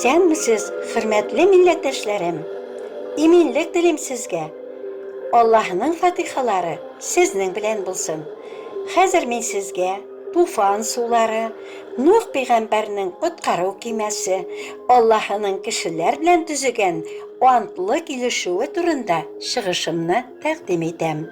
Ишенмисез, хөрмәтле милләттәшләрем? Иминлек телим сезгә. Аллаһның фатихалары сезнең белән булсын. Хәзер мин сезгә туфан сулары, Нух пәйгамбәрнең коткару кемәсе, Аллаһның кешеләр белән төзегән антлы килешүе турында чыгышымны тәкъдим итәм.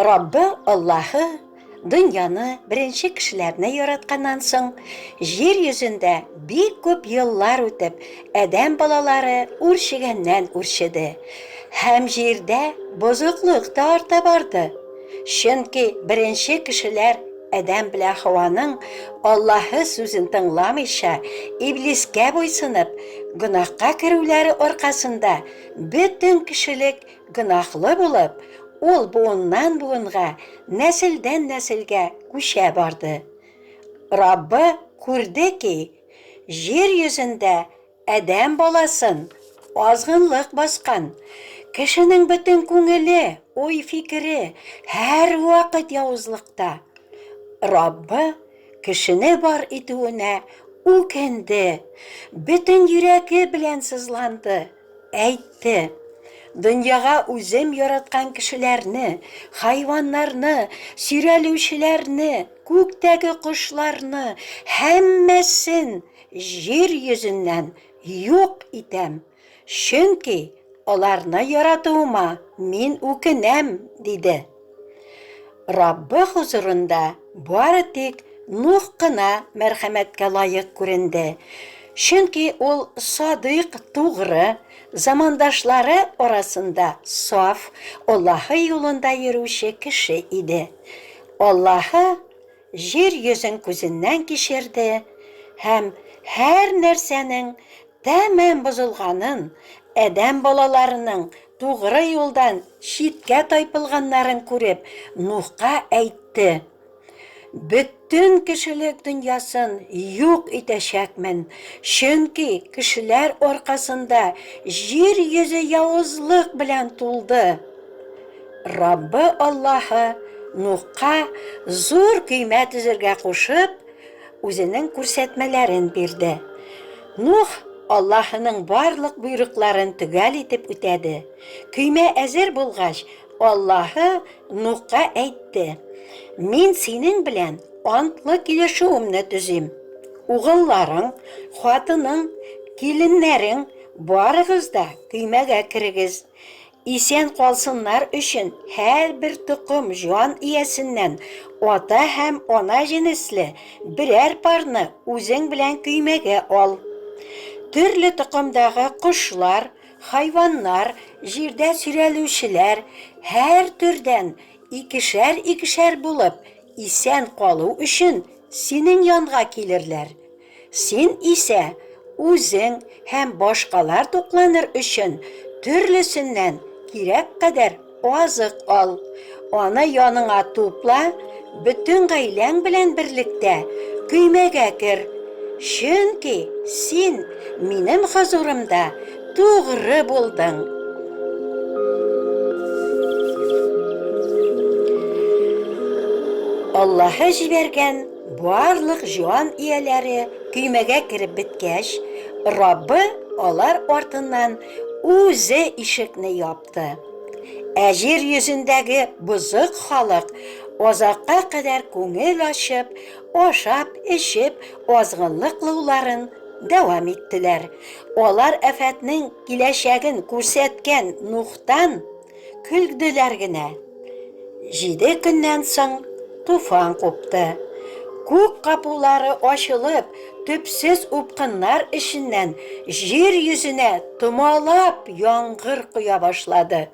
Раббы Аллаһы дөньяны беренче кешеләрне яратканнан соң, җир йөзендә бик күп еллар үтеп, адәм балалары үрчегәннән үрчеде. Һәм җирдә бозыклык та арта барды. Чөнки беренче кешеләр Адәм белән Хаваның Аллаһы сүзен тыңламыйча, иблискә буйсынып, гөнаһка керүләре аркасында бөтен кешелек гөнаһлы булып, ул буыннан буынга, нәселдән нәселгә күчә барды. Раббы күрде ки, җир йөзендә Адәм баласын азгынлык баскан. Кешенең бөтен күңеле, уй-фикере һәр вакыт явызлыкта. Раббы кешене бар итүенә үкенде, бөтен йөрәге белән сызланды, әйтте: дөньяга үзем яраткан кешеләрне, хайваннарны, сөйрәлүчеләрне, күктәге кошларны, һәммәсен җир йөзеннән юк итәм. Чөнки аларны яратуыма мин үкенәм, диде. Раббы хузурында бары тик Нух кына мәрхәмәткә лайык күренде. Чөнки ул садыйк, тугры, замандашлары арасында саф, Аллаһы юлында йөрүче кеше иде. Аллаһы җир йөзен күзеннән кичерде һәм һәр нәрсәнең тәмам бозылганын, Адәм балаларының тугры юлдан читкә тайпылганнарын күреп, Нухка әйтте: бөтен кешелек дөньясын юк итәчәкмен, чөнки кешеләр аркасында җир йөзе явызлык белән тулды. Раббы Аллаһы Нухка зур көймә төзергә кушып, үзенең күрсәтмәләрен бирде. Нух Аллаһының барлык буйрукларын төгәл итеп үтәде. Көймә әзер булгач, Аллаһы Нухка әйтте: мин синең белән антлы килешүемне төзим. Угылларың, хатының, киленнәрең барыгыз да көймәгә керегез. Исән калсыннар өчен һәрбер тукым җан иясеннән ата һәм ана җенесле берәр парны үзең белән көймәгә ал. Төрле тукымдагы кошлар, хайваннар, җирдә сөйрәлүчеләр һәр төрдән икешәр булып исән калу өчен синең янга килерләр. Син исә үзең һәм башкалар тукланыр өчен төрлесеннән кирәк кадәр азык ал. Аны яныңа тупла, бөтен гаиләң белән берлектә көймәгә кер. Чөнки син минем хузурымда тугры булдың. Аллаһы җибәргән барлык җан ияләре көймәгә кереп беткәч, Раббы алар артыннан үзе ишекне япты. Җир йөзендәге бузык халык азакка кадәр күңел ачып, ашап, эчеп, азгынлык кылуларын дәвам иттеләр. Алар афәтнең киләчәген күрсәткән Нухтан көлделәр генә. 7 көннән соң туфан купты. Күк капулары ачылып, төпсез упкыннар эченнән җир йөзенә томалап яңгыр коя башлады.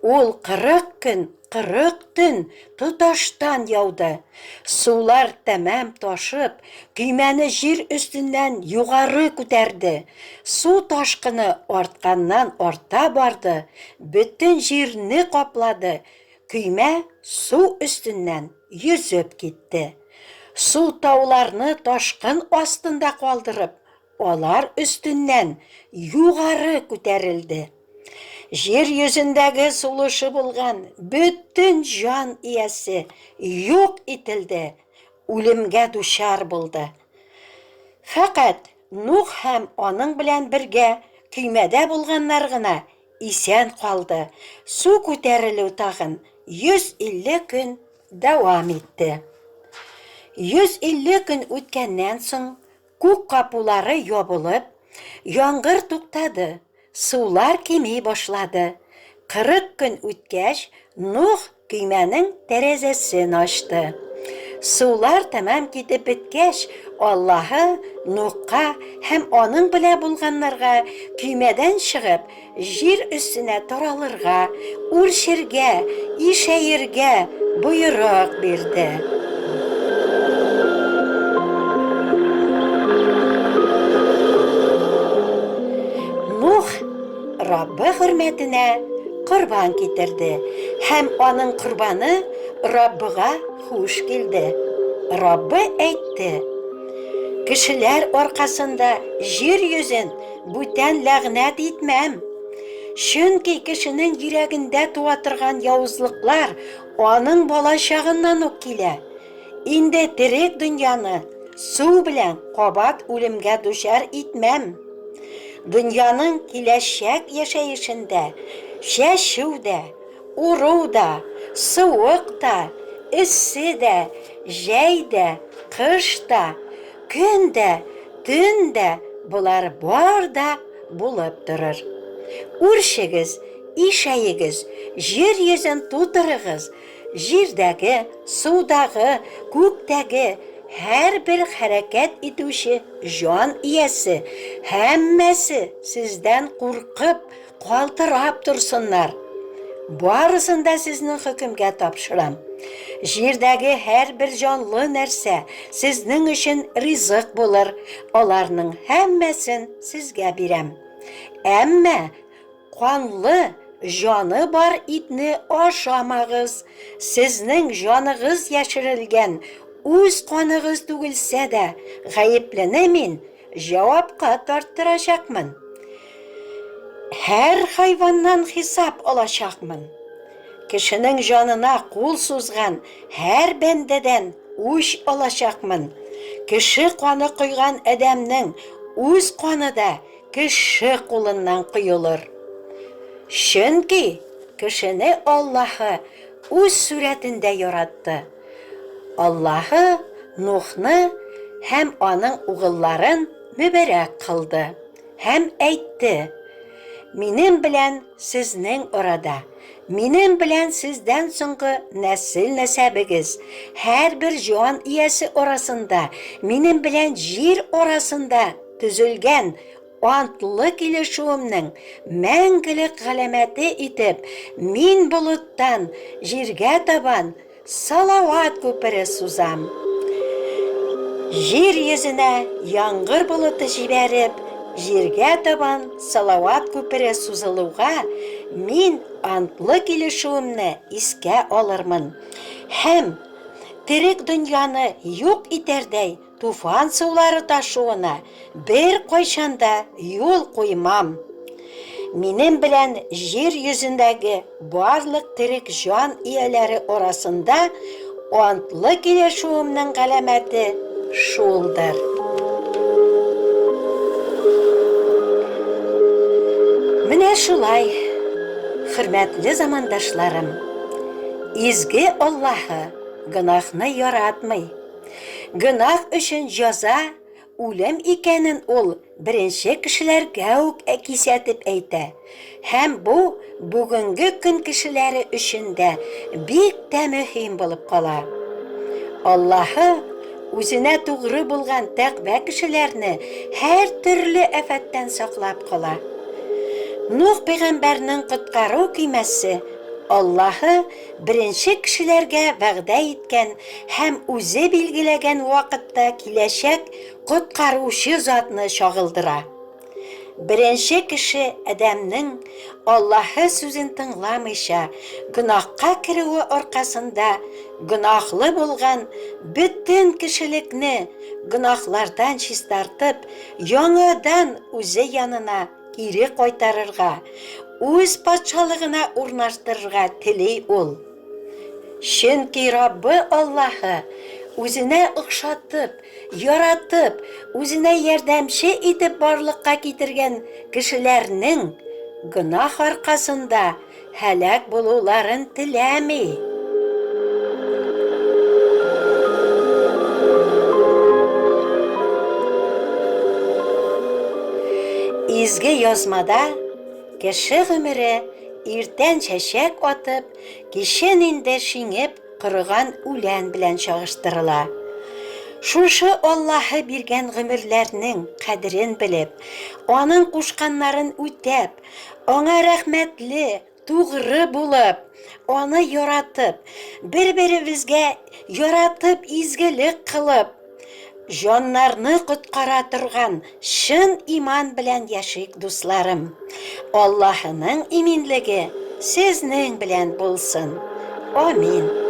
Ул 40 көн, 40 төн тоташтан яуды. Сулар тәмам ташып, көймәне җир өстеннән югары күтәрде. Су ташкыны артканнан арта барды, бөтен җирне каплады. Көймә су өстеннән йөзеп китте. Су тауларны ташкын астында калдырып, алар өстеннән югары күтәрелде. Җир йөзендәге сулышы булган бөтен җан иясе юк ителде, үлемгә дучар булды. Фақат Нух һәм аның белән бергә көймәдә булганнар гына исән калды. Су күтәрелү тагын 150 көн дәвам итте. 150 көн үткәннән соң күк капулары ябылып, яңгыр туктады, сулар кими башлады. 40 көн үткәч, Нух көймәнең тәрәзәсен ачты. Сулар тәмам китеп беткәч, Аллаһы Нухка һәм аның белән булганнарга көймәдән чыгып, җир өстенә таралырга, үрчергә, ишәергә боерык бирде. Нух Раббы хөрмәтенә корбан китерде һәм аның корбаны Раббыга хуш килде. Раббы әйтте: Кешеләр аркасында җир йөзен бүтән ләгънәт итмәм. Чөнки кешенең йөрәгендә туа торган явызлыклар аның балачагыннан ук килә. Инде терек дөньяны су белән кабат үлемгә дучар итмәм. Дөньяның киләчәк яшәешендә чәчү дә, уру да, суык та, эссе дә, җәй дә, кыш та, көн дә, төн дә, булар бар да булып торыр. Үрчегез, ишәегез, җир йөзен тутырыгыз. Җирдәге, судагы, күктәге һәр бер хәрәкәт итүче җан иясе, һәммәсе сездән куркып, калтырап торсыннар. Барысын да сезнең хөкемгә тапшырам. Җирдәге һәр бер җанлы нәрсә сезнең өчен ризык булыр. Аларның һәммәсен сезгә бирәм. Әмма канлы, җаны бар итне ашамагыз. Сезнең җаныгыз яшерелгән, үз каныгыз түгелсә дә, гаеплене мин җавапка тарттырачакмын. Һәр хайваннан хисап алачакмын. Кешенең җанына кул сузган һәр бәндәдән үч алачакмын. Кеше каны койган адәмнең үз каны да кеше кулыннан коелыр. Чөнки кешене Аллаһы үз сүрәтендә яратты. Аллаһы Нухны һәм аның угылларын мүбәрәк кылды һәм әйтте: Минем белән сезнең арада, минем белән сездән соңгы нәсел-нәсәбегез, һәр бер җан иясе арасында, минем белән җир арасында төзелгән антлы килешүемнең мәңгелек галәмәте итеп, мин болыттан җиргә табан салават күпере сузам. Җир йөзенә яңгыр болыты җибәреп, җиргә табан салават күпере сузылуга мин антлы килешүемне искә алырмын. Һәм терек дөньяны юк итәрдәй туфан сулары ташуына бер кайчанда юл куймам. Минем белән җир йөзендәге барлык терек җан ияләре арасында антлы килешүемнең галәмәте шулдыр. Менә шулай, хөрмәтле замандашларым, изге Аллаһы гөнаһны яратмый. Гөнаһ өчен җәза үлем икәнен ул беренче кешеләргә үк кисәтеп әйтә. Һәм бу бүгенге көн кешеләре өчен дә бик тә мөһим булып кала. Аллаһы үзенә тугры булган тәкъвә кешеләрне һәр төрле афәттән саклап кала. Нух пәйгамбәрнең коткару көймәсе Аллаһы беренче кешеләргә вәгъдә иткән һәм үзе билгеләгән вакытта киләчәк коткаручы затны чагылдыра. Беренче кеше адәмнең Аллаһы сүзен тыңламыйча гөнаһка керүе аркасында гөнаһлы булган бөтен кешелекне гөнаһлардан чистартып, яңадан үзе янына кире кайтарырга, үз патшалыгына урнаштырырга тели ул. Чөнки Раббы Аллаһы үзенә охшатып, яратып, үзенә ярдәмче итеп барлыкка китергән кешеләрнең гөнаһ аркасында һәлак булуларын теләми. Изге язмада кеше гомере иртән чәчәк атып, кичен инде шиңеп кырыган үлән белән чагыштырыла. Шушы Аллаһы биргән гомерләрнең кадерен белеп, аның кушканнарын үтәп, аңа рәхмәтле, тугры булып, аны яратып, бер-беребезгә яратып изгелек кылып, җаннарны коткара торган шын иман белән яшик, дусларым. Аллаһының иминлеге сезнең белән булсын. Амин.